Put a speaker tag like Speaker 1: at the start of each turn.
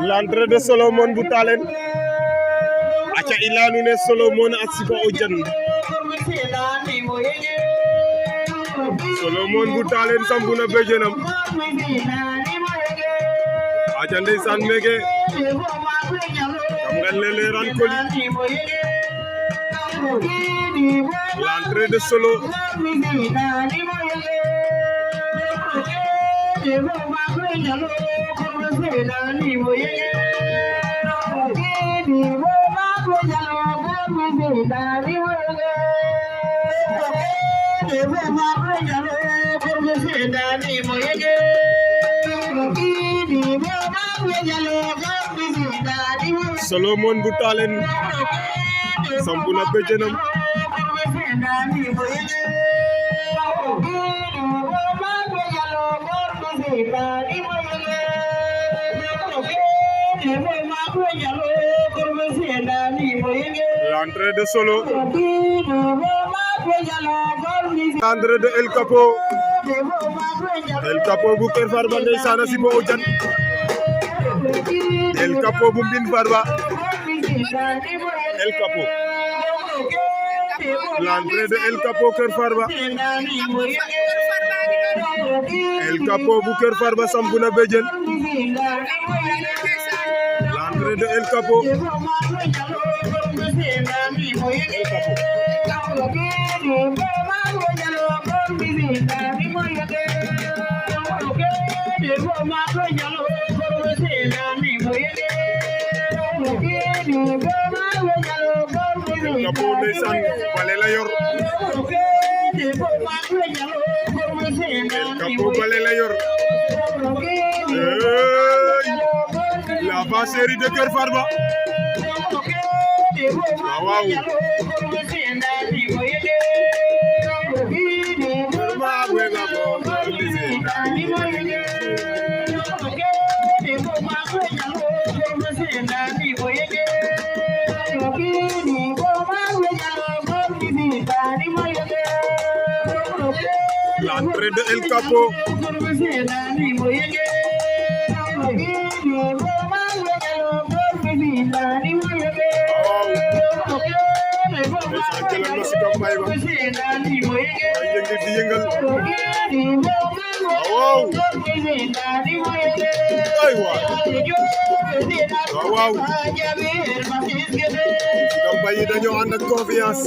Speaker 1: L'entrée de Solomon bu Talen aca i leya nuun ne Solomon a sipa o jan Solomon bu Talen sampuna bejenam aca ndeysaan meke kam ngal le leran koli l'entrée de Solo Solomon bu Talen sampuna bejenam l'entrée de Solo l'entrée de El Capo bu Kër Farba ndeysaan a sipa o jan El Capo bu Mbin Farba El Capo l'entrée de El Capo Kër Farba El Capo bu Kër Farba sampuna bejen l'entrée de El Capo El Capo ndeysaan bale la yor El Capo bale la yor la brasserie de Kër Farba waaw l'entrée de El Capo jëlal na si campagne ba yëngal di yëngal waaw ay waaw campagne yi dañoo ànd ak confiance